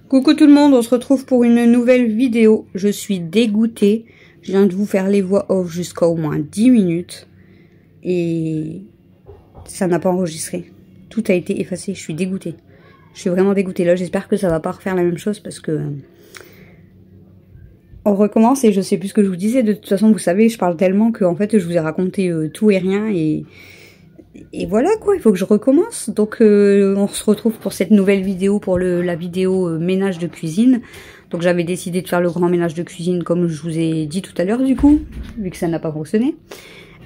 Coucou tout le monde, on se retrouve pour une nouvelle vidéo. Je suis dégoûtée. Je viens de vous faire les voix off jusqu'à au moins 10 minutes. Et ça n'a pas enregistré. Tout a été effacé, je suis dégoûtée. Je suis vraiment dégoûtée. Là, j'espère que ça va pas refaire la même chose parce que... On recommence et je sais plus ce que je vous disais. De toute façon, vous savez, je parle tellement que en fait, je vous ai raconté tout et rien et voilà quoi, il faut que je recommence. Donc on se retrouve pour cette nouvelle vidéo, pour la vidéo ménage de cuisine. Donc j'avais décidé de faire le grand ménage de cuisine comme je vous ai dit tout à l'heure du coup, vu que ça n'a pas fonctionné.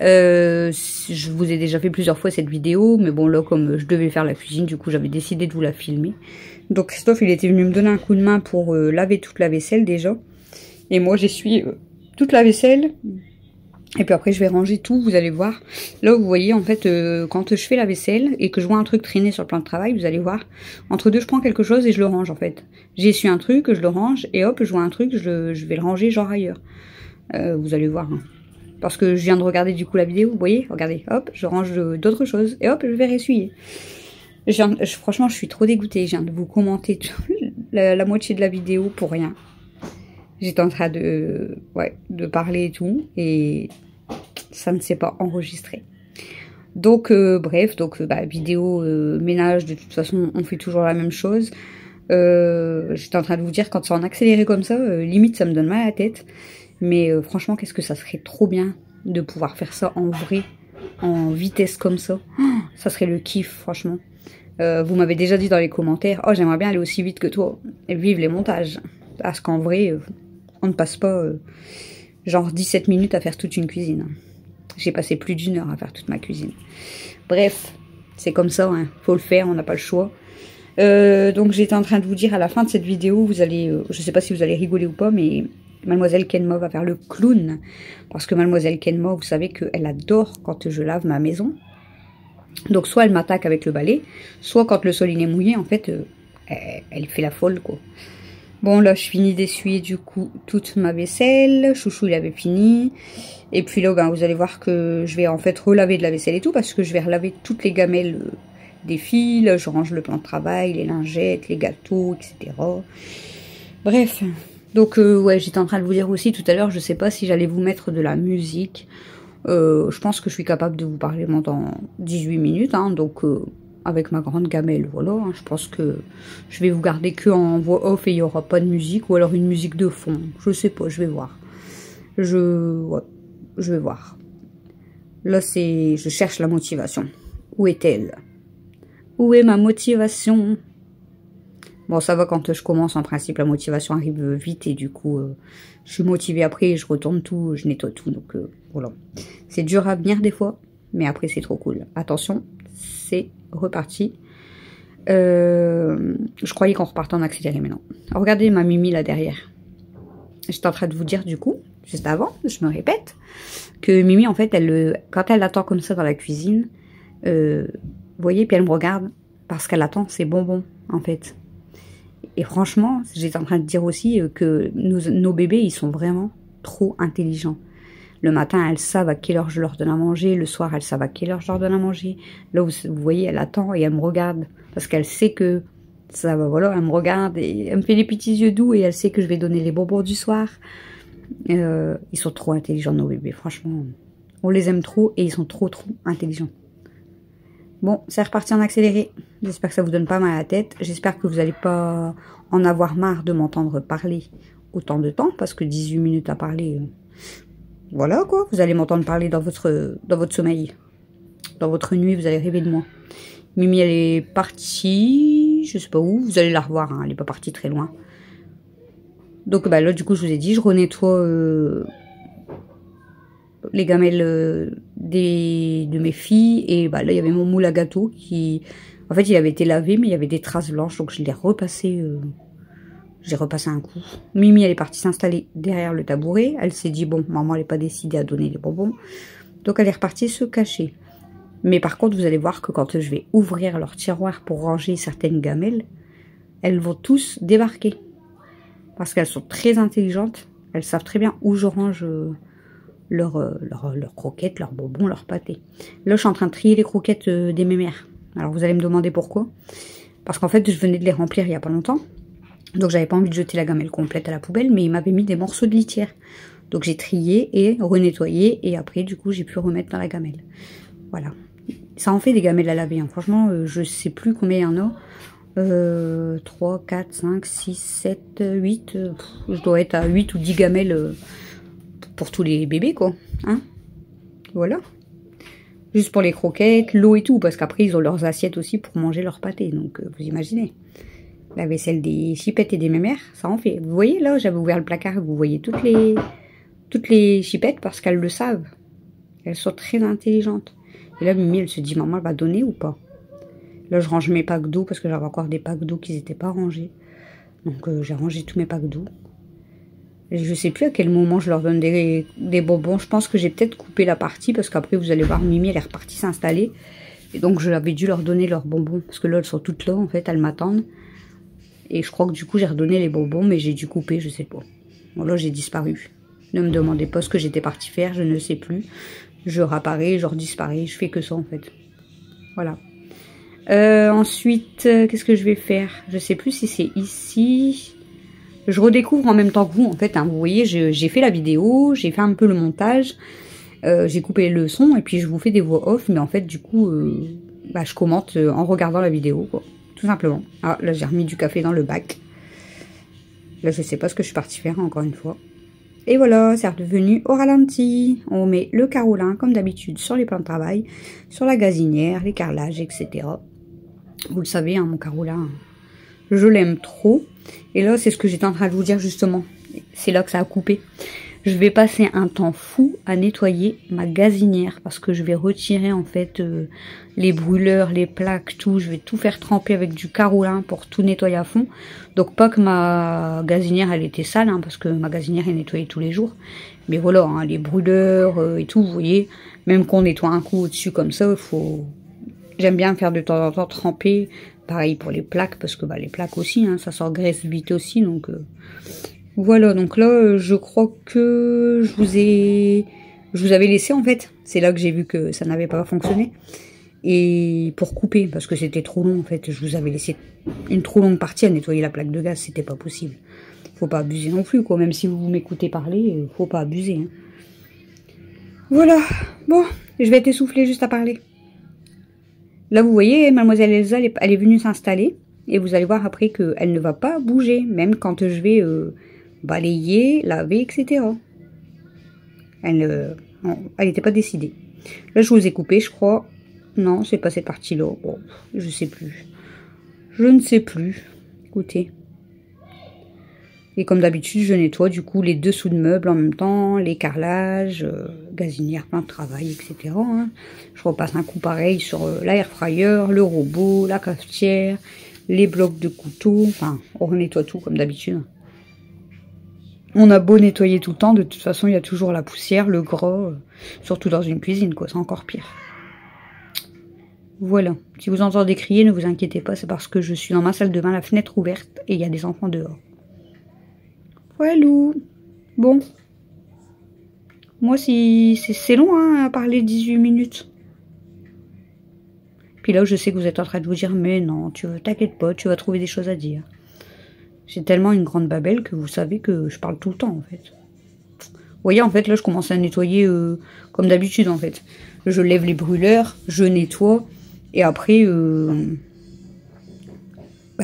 Je vous ai déjà fait plusieurs fois cette vidéo, mais bon là comme je devais faire la cuisine, du coup j'avais décidé de vous la filmer. Donc Christophe il était venu me donner un coup de main pour laver toute la vaisselle déjà. Et moi j'essuie toute la vaisselle. Et puis après je vais ranger tout, vous allez voir. Là vous voyez en fait quand je fais la vaisselle et que je vois un truc traîner sur le plan de travail, vous allez voir. Entre deux je prends quelque chose et je le range en fait. J'essuie un truc, je le range et hop je vois un truc, je vais le ranger genre ailleurs. Vous allez voir. Hein. Parce que je viens de regarder du coup la vidéo, vous voyez, regardez, hop, je range d'autres choses et hop je vais ressuyer. Franchement je suis trop dégoûtée, je viens de vous commenter la moitié de la vidéo pour rien. J'étais en train de parler et tout, et ça ne s'est pas enregistré. Donc, bref, vidéo ménage, de toute façon, on fait toujours la même chose. J'étais en train de vous dire, quand c'est en accéléré comme ça, limite, ça me donne mal à la tête. Mais franchement, qu'est-ce que ça serait trop bien de pouvoir faire ça en vrai, en vitesse comme ça. Oh, ça serait le kiff, franchement. Vous m'avez déjà dit dans les commentaires, oh, j'aimerais bien aller aussi vite que toi, et vive les montages. Parce qu'en vrai... on ne passe pas genre 17 minutes à faire toute une cuisine. J'ai passé plus d'1 heure à faire toute ma cuisine. Bref, c'est comme ça, hein. Faut le faire, on n'a pas le choix. Donc j'étais en train de vous dire à la fin de cette vidéo, vous allez, je sais pas si vous allez rigoler ou pas, mais Mademoiselle Kenma va faire le clown. Parce que Mademoiselle Kenma, vous savez qu'elle adore quand je lave ma maison. Donc soit elle m'attaque avec le balai, soit quand le sol il est mouillé, en fait, elle fait la folle, quoi. Bon, là, je finis d'essuyer, du coup, toute ma vaisselle. Chouchou, il avait fini. Et puis là, ben, vous allez voir que je vais, en fait, relaver de la vaisselle et tout, parce que je vais relaver toutes les gamelles des filles. Là, je range le plan de travail, les lingettes, les gâteaux, etc. Bref. Donc, ouais, j'étais en train de vous dire aussi tout à l'heure, je sais pas si j'allais vous mettre de la musique. Je pense que je suis capable de vous parler pendant 18 minutes, hein, donc... avec ma grande gamelle, voilà, hein, je pense que je vais vous garder que en voix off et il n'y aura pas de musique, ou alors une musique de fond, je sais pas, je vais voir. Je vais voir. Là, je cherche la motivation. Où est-elle? Où est ma motivation? Bon, ça va quand je commence, en principe, la motivation arrive vite, et du coup, je suis motivée après, je retourne tout, je nettoie tout, donc voilà. C'est dur à venir des fois, mais après, c'est trop cool. Attention, c'est reparti. Je croyais qu'on repartait en accéléré, mais non. Regardez ma Mimi là derrière. J'étais en train de vous dire du coup, juste avant, je me répète, que Mimi en fait, quand elle attend comme ça dans la cuisine, vous voyez, puis elle me regarde parce qu'elle attend ses bonbons en fait. Et franchement, j'étais en train de dire aussi que nos bébés, ils sont vraiment trop intelligents. Le matin, elles savent à quelle heure je leur donne à manger. Le soir, elles savent à quelle heure je leur donne à manger. Là, vous voyez, elle attend et elle me regarde. Parce qu'elle sait que ça va, voilà, elle me regarde et elle me fait les petits yeux doux et elle sait que je vais donner les bonbons du soir. Ils sont trop intelligents, nos bébés, franchement. On les aime trop et ils sont trop intelligents. Bon, c'est reparti en accéléré. J'espère que ça vous donne pas mal à la tête. J'espère que vous n'allez pas en avoir marre de m'entendre parler autant de temps. Parce que 18 minutes à parler... voilà quoi, vous allez m'entendre parler dans votre sommeil. Dans votre nuit, vous allez rêver de moi. Mimi, elle est partie, je sais pas où, vous allez la revoir, hein, elle est pas partie très loin. Donc bah, là, du coup, je vous ai dit, je renettoie les gamelles de mes filles. Et bah, là, il y avait mon moule à gâteau qui... En fait, il avait été lavé, mais il y avait des traces blanches, donc je l'ai repassé... J'ai repassé un coup. Mimi, elle est partie s'installer derrière le tabouret. Elle s'est dit, bon, maman, elle n'est pas décidée à donner les bonbons. Donc, elle est repartie se cacher. Mais par contre, vous allez voir que quand je vais ouvrir leur tiroir pour ranger certaines gamelles, elles vont tous débarquer. Parce qu'elles sont très intelligentes. Elles savent très bien où je range leurs croquettes, leurs bonbons, leurs pâtés. Là, je suis en train de trier les croquettes des mémères. Alors, vous allez me demander pourquoi. Parce qu'en fait, je venais de les remplir il n'y a pas longtemps. Donc j'avais pas envie de jeter la gamelle complète à la poubelle, mais il m'avait mis des morceaux de litière. Donc j'ai trié et renettoyé, et après du coup j'ai pu remettre dans la gamelle. Voilà. Ça en fait des gamelles à laver, hein. Franchement, je sais plus combien il y en a. 3, 4, 5, 6, 7, 8. Je dois être à 8 ou 10 gamelles pour tous les bébés, quoi. Hein, voilà. Juste pour les croquettes, l'eau et tout, parce qu'après ils ont leurs assiettes aussi pour manger leur pâté. Donc vous imaginez. La vaisselle des chipettes et des mémères, ça en fait. Vous voyez là, j'avais ouvert le placard, vous voyez toutes les chipettes parce qu'elles le savent. Elles sont très intelligentes. Et là, Mimi, elle se dit, maman, elle va donner ou pas? Là, je range mes packs d'eau parce que j'avais encore des packs d'eau qui n'étaient pas rangés. Donc, j'ai rangé tous mes packs d'eau. Je sais plus à quel moment je leur donne des bonbons. Je pense que j'ai peut-être coupé la partie parce qu'après, vous allez voir, Mimi, elle est repartie s'installer. Et donc, je l'avais dû leur donner leurs bonbons. Parce que là, elles sont toutes là, en fait, elles m'attendent. Et je crois que du coup, j'ai redonné les bonbons, mais j'ai dû couper, je sais pas. Bon, là, j'ai disparu. Ne me demandez pas ce que j'étais partie faire, je ne sais plus. Je réapparais, je redisparais, je fais que ça, en fait. Voilà. Ensuite, qu'est-ce que je vais faire? Je sais plus si c'est ici. Je redécouvre en même temps que vous, en fait. Hein. Vous voyez, j'ai fait la vidéo, j'ai fait un peu le montage, j'ai coupé le son, et puis je vous fais des voix off, mais en fait, du coup, je commente en regardant la vidéo, quoi. Tout simplement. Ah, là, j'ai remis du café dans le bac. Là, je sais pas ce que je suis partie faire, encore une fois. Et voilà, c'est redevenu au ralenti. On met le carolin, comme d'habitude, sur les plans de travail, sur la gazinière, les carrelages, etc. Vous le savez, hein, mon carolin, je l'aime trop. Et là, c'est ce que j'étais en train de vous dire, justement. C'est là que ça a coupé. Je vais passer un temps fou à nettoyer ma gazinière parce que je vais retirer en fait les brûleurs, les plaques, tout. Je vais tout faire tremper avec du carolin pour tout nettoyer à fond. Donc pas que ma gazinière elle était sale, hein, parce que ma gazinière est nettoyée tous les jours. Mais voilà, hein, les brûleurs et tout, vous voyez, même qu'on nettoie un coup au-dessus comme ça, faut. J'aime bien faire de temps en temps tremper. Pareil pour les plaques parce que les plaques aussi, hein, ça s'engraisse vite aussi, donc. Voilà, donc là, je crois que je vous avais laissé en fait. C'est là que j'ai vu que ça n'avait pas fonctionné. Et pour couper, parce que c'était trop long en fait, je vous avais laissé une trop longue partie à nettoyer la plaque de gaz, c'était pas possible. Faut pas abuser non plus, quoi. Même si vous m'écoutez parler, faut pas abuser. Hein. Voilà, bon, je vais être essoufflée juste à parler. Là, vous voyez, mademoiselle Elsa, elle est venue s'installer. Et vous allez voir après qu'elle ne va pas bouger, même quand je vais balayer, laver, etc. Elle n'était pas décidée. Là, je vous ai coupé, je crois. Non, c'est pas cette partie-là. Bon, je sais plus. Je ne sais plus. Écoutez. Et comme d'habitude, je nettoie du coup les dessous de meubles en même temps, les carrelages, gazinière, plein de travail, etc. Hein. Je repasse un coup pareil sur l'air fryer, le robot, la cafetière, les blocs de couteaux. Enfin, on nettoie tout comme d'habitude. On a beau nettoyer tout le temps, de toute façon, il y a toujours la poussière, le gras, surtout dans une cuisine, quoi. C'est encore pire. Voilà. Si vous entendez crier, ne vous inquiétez pas, c'est parce que je suis dans ma salle de bain, la fenêtre ouverte, et il y a des enfants dehors. Voilou. Bon. Moi, si c'est long, hein, à parler 18 minutes. Puis là, je sais que vous êtes en train de vous dire, mais non, t'inquiète pas, tu vas trouver des choses à dire. J'ai tellement une grande babelle que vous savez que je parle tout le temps, en fait. Vous voyez, en fait, là, je commence à nettoyer comme d'habitude, en fait. Je lève les brûleurs, je nettoie, et après,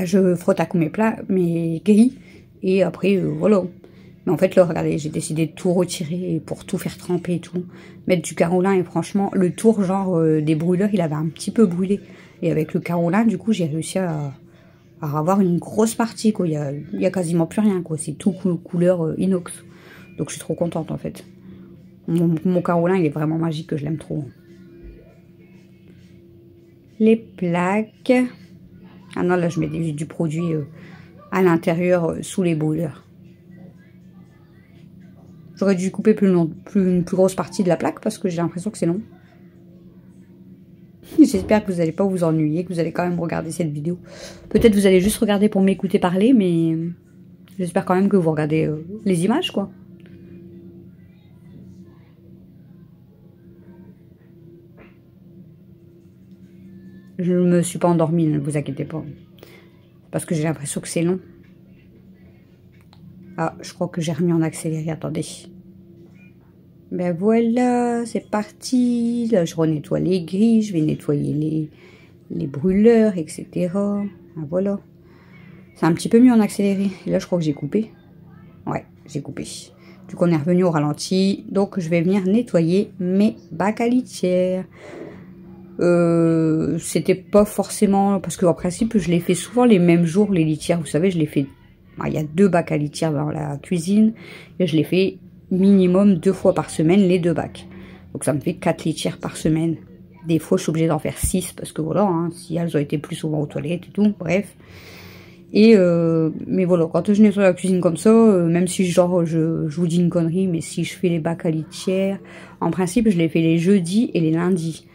je frotte à mes grilles, et après, voilà. Mais en fait, là, regardez, j'ai décidé de tout retirer pour tout faire tremper et tout. Mettre du carolin, et franchement, le tour, genre, des brûleurs, il avait un petit peu brûlé. Et avec le carolin, du coup, j'ai réussi à avoir une grosse partie, quoi. Il y a quasiment plus rien, quoi. C'est tout couleur inox. Donc, je suis trop contente, en fait. Mon carolin, il est vraiment magique, je l'aime trop. Les plaques. Ah non, là, je mets du produit à l'intérieur, sous les brûleurs. J'aurais dû couper une plus grosse partie de la plaque, parce que j'ai l'impression que c'est long. J'espère que vous n'allez pas vous ennuyer, que vous allez quand même regarder cette vidéo. Peut-être vous allez juste regarder pour m'écouter parler, mais j'espère quand même que vous regardez les images, quoi. Je ne me suis pas endormie, ne vous inquiétez pas. Parce que j'ai l'impression que c'est long. Ah, je crois que j'ai remis en accéléré, attendez. Ben voilà, c'est parti. Là, je renettoie les grilles, je vais nettoyer les brûleurs, etc. Ah, voilà. C'est un petit peu mieux en accéléré. Et là, je crois que j'ai coupé. Ouais, j'ai coupé. Du coup, on est revenu au ralenti. Donc, je vais venir nettoyer mes bacs à litière. C'était pas forcément... Parce qu'en principe, je les fais souvent les mêmes jours, les litières. Vous savez, je les fais... Il y a 2 bacs à litière dans la cuisine. Et je les fais minimum 2 fois par semaine, les 2 bacs. Donc, ça me fait 4 litières par semaine. Des fois, je suis obligée d'en faire 6 parce que voilà, hein, si elles ont été plus souvent aux toilettes et tout, bref. Et mais voilà, quand je nettoie la cuisine comme ça, même si genre je vous dis une connerie, mais si je fais les bacs à litière, en principe je les fais les jeudis et les lundis.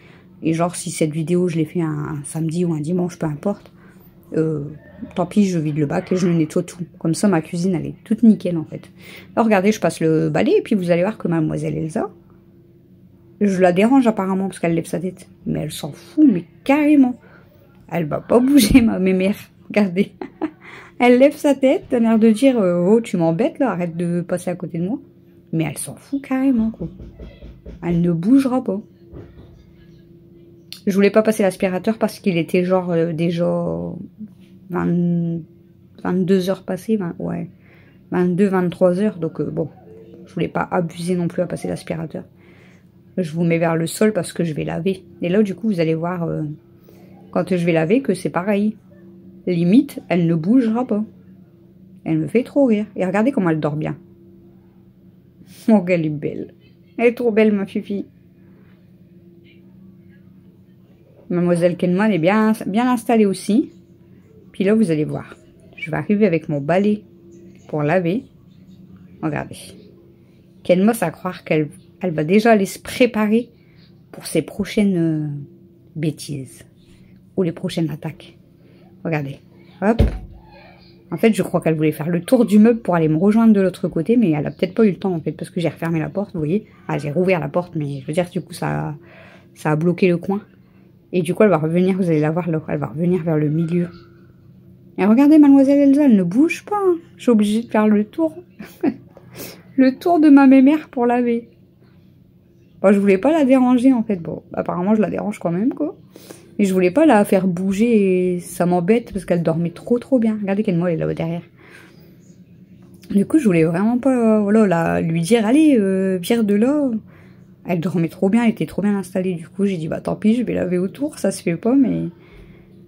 Et genre si cette vidéo je l'ai fait un samedi ou un dimanche, peu importe, tant pis, je vide le bac et je le nettoie tout. Comme ça ma cuisine elle est toute nickel en fait. Alors regardez, je passe le balai et puis vous allez voir que mademoiselle Elsa, je la dérange apparemment parce qu'elle lève sa tête. Mais elle s'en fout, mais carrément. Elle va pas bouger ma mémère. Regardez. Elle lève sa tête, elle a l'air de dire oh tu m'embêtes là, arrête de passer à côté de moi. Mais elle s'en fout carrément quoi. Elle ne bougera pas. Je voulais pas passer l'aspirateur parce qu'il était genre déjà 22 heures passées, ouais, 22-23 heures. Donc bon, je voulais pas abuser non plus à passer l'aspirateur. Je vous mets vers le sol parce que je vais laver. Et là du coup vous allez voir quand je vais laver que c'est pareil. Limite, elle ne bougera pas. Elle me fait trop rire. Et regardez comment elle dort bien. Oh, elle est belle. Elle est trop belle, ma fifi. Mademoiselle Kenma est bien installée aussi. Puis là, vous allez voir. Je vais arriver avec mon balai pour laver. Regardez. Kenma, ça à croire qu'elle va déjà aller se préparer pour ses prochaines bêtises. Ou les prochaines attaques. Regardez, hop. En fait, je crois qu'elle voulait faire le tour du meuble pour aller me rejoindre de l'autre côté, mais elle a peut-être pas eu le temps, en fait, parce que j'ai refermé la porte, vous voyez. Ah, j'ai rouvert la porte, mais je veux dire, du coup, ça a bloqué le coin. Et du coup, elle va revenir, vous allez la voir, là, elle va revenir vers le milieu. Et regardez, mademoiselle Elsa, elle ne bouge pas. Hein. Je suis obligée de faire le tour. Le tour de ma mémère pour laver. Bon, je voulais pas la déranger, en fait. Bon, apparemment, je la dérange quand même, quoi. Et je voulais pas la faire bouger et ça m'embête parce qu'elle dormait trop bien. Regardez quelle moelle elle est là-haut derrière. Du coup, je voulais vraiment pas voilà, lui dire, allez, viens de là. Elle dormait trop bien, elle était trop bien installée. Du coup, j'ai dit, bah tant pis, je vais laver autour, ça se fait pas, mais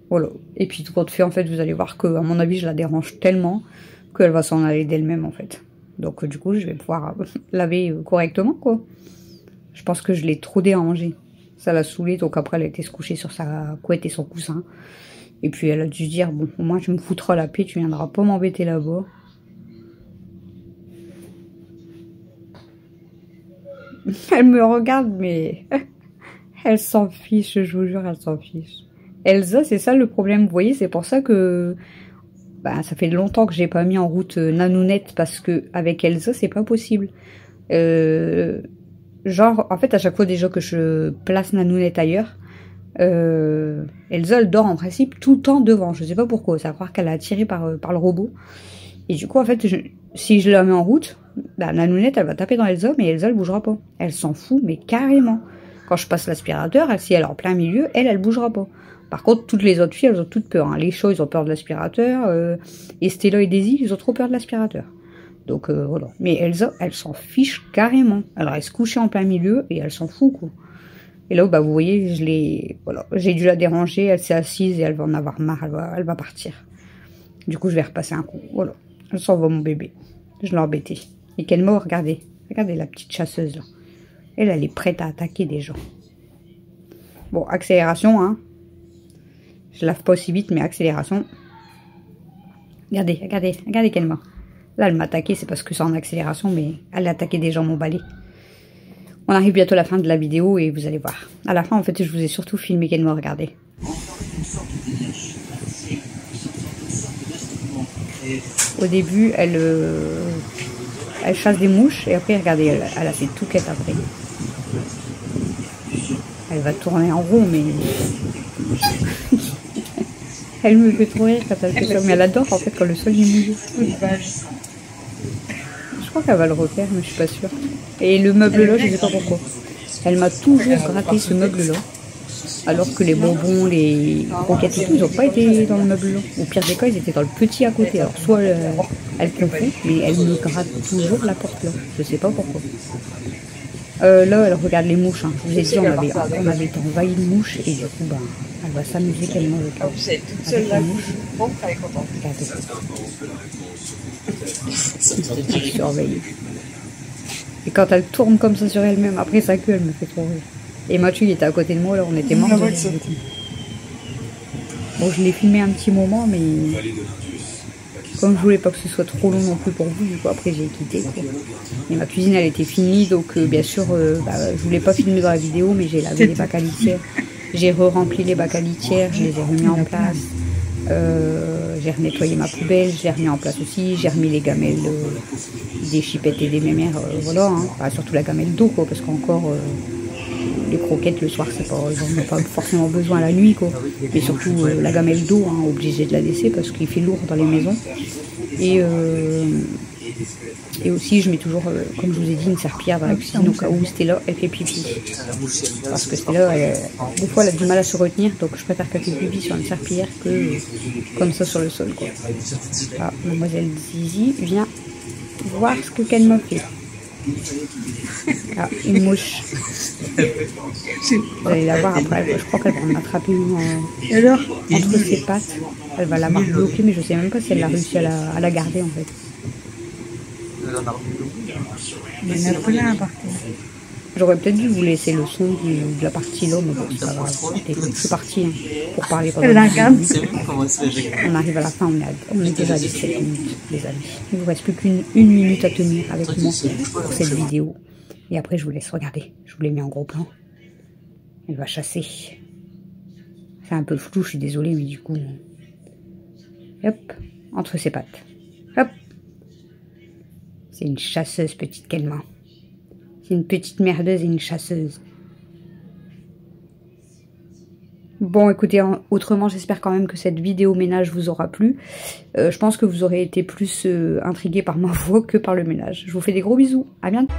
voilà. Et puis tout compte fait, en fait, vous allez voir que, à mon avis, je la dérange tellement qu'elle va s'en aller d'elle-même, en fait. Donc, du coup, je vais pouvoir laver correctement, quoi. Je pense que je l'ai trop dérangée. Ça l'a saoulée, donc après elle a été se coucher sur sa couette et son coussin. Et puis elle a dû se dire, bon, au moins tu me foutras la paix, tu viendras pas m'embêter là-bas. Elle me regarde, mais elle s'en fiche, je vous jure, elle s'en fiche. Elsa, c'est ça le problème, vous voyez, c'est pour ça que bah, ça fait longtemps que j'ai pas mis en route Nanounette, parce que avec Elsa, c'est pas possible. Genre, en fait, à chaque fois déjà que je place Nanounette ailleurs, Elsa, elle dort en principe tout le temps devant. Je sais pas pourquoi, ça va croire qu'elle a attiré par le robot. Et du coup, en fait, si je la mets en route, bah, Nanounette, elle va taper dans Elsa, mais Elsa, elle bougera pas. Elle s'en fout, mais carrément. Quand je passe l'aspirateur, si elle est en plein milieu, elle bougera pas. Par contre, toutes les autres filles, elles ont toutes peur. Hein. Les chats, ils ont peur de l'aspirateur. Et Stella et Daisy, ils ont trop peur de l'aspirateur. Donc voilà. Mais Elsa, elle s'en fiche carrément. Elle reste couchée en plein milieu et elle s'en fout, quoi. Et là, bah, vous voyez, voilà, j'ai dû la déranger. Elle s'est assise et elle va en avoir marre. Elle va partir. Du coup, je vais repasser un coup. Voilà. Elle s'en va, mon bébé. Je l'ai embêtée. Et quel mot, regardez. Regardez la petite chasseuse, là. Elle est prête à attaquer des gens. Bon, accélération, hein. Je lave pas aussi vite, mais accélération. Regardez quel mot. Là, elle m'a attaqué, c'est parce que c'est en accélération, mais elle a attaqué des gens, mon balai. On arrive bientôt à la fin de la vidéo et vous allez voir. À la fin, en fait, je vous ai surtout filmé Kenma, regardez. Au début, elle chasse des mouches et après, regardez, elle a fait tout quête après. Elle va tourner en rond, mais... elle me fait trop rire quand elle fait ça. Mais elle adore, en fait, quand le sol est mouillé. crois qu'elle va le refaire, mais je suis pas sûre. Et le meuble là, je sais pas pourquoi. Elle m'a toujours gratté ce meuble là. Alors que les bonbons, les croquettes et tout, ils n'ont pas été dans le meuble là. Au pire des cas, ils étaient dans le petit à côté. Alors soit elle confond, mais elle me gratte toujours la porte là. Je sais pas pourquoi. Là, elle regarde les mouches. Hein. Je vous ai dit, on avait été envahi de mouches et du coup, bah, elle va s'amuser tellement avec les mouches. Regardez. Elle surveille. Et quand elle tourne comme ça sur elle-même, après sa queue, elle me fait trop rire. Et Mathieu, il était à côté de moi, là, on était morts. Bon, je l'ai filmé un petit moment, mais comme je voulais pas que ce soit trop long non plus pour vous, du coup, après j'ai quitté. Quoi. Et ma cuisine, elle était finie, donc bien sûr, je voulais pas filmer dans la vidéo, mais j'ai lavé les bacs à litière. J'ai re-rempli les bacs à litière, je les ai remis en place. J'ai nettoyé ma poubelle, je l'ai remis en place aussi, j'ai remis les gamelles des chipettes et des mémères, voilà, hein. Enfin, surtout la gamelle d'eau, quoi, parce qu'encore les croquettes le soir, c'est pas, j'en ai pas forcément besoin la nuit, quoi. Mais surtout la gamelle d'eau, hein, obligé de la laisser parce qu'il fait lourd dans les maisons. Et aussi, je mets toujours, comme je vous ai dit, une serpillière dans la cuisine au cas où Stella, elle fait pipi. Parce que Stella, des fois, elle a du mal à se retenir, donc je préfère qu'elle fait pipi sur une serpillière que comme ça sur le sol, quoi. Ah, mademoiselle Zizi vient voir ce qu'elle m'a fait. Ah, une mouche. Vous allez la voir après, je crois qu'elle va en attraper une entre ses pattes. Elle va l'avoir bloquée, mais je sais même pas si elle a réussi à la garder en fait. Il y en a plein par contre. J'aurais peut-être dû vous laisser le son de la partie là, mais bon, c'est pas grave. Je suis partie hein, pour parler pendant Elle regarde. On arrive à la fin, on est déjà à 17 minutes, les amis. Il vous reste plus qu'une minute à tenir avec moi pour cette vidéo. Et après, je vous laisse regarder. Je vous l'ai mis en gros plan. Elle va chasser. C'est un peu flou, je suis désolée, mais du coup... Hop, entre ses pattes. Hop. C'est une chasseuse, petite Kelma. C'est une petite merdeuse et une chasseuse. Bon, écoutez, autrement, j'espère quand même que cette vidéo ménage vous aura plu. Je pense que vous aurez été plus intrigués par ma voix que par le ménage. Je vous fais des gros bisous. À bientôt.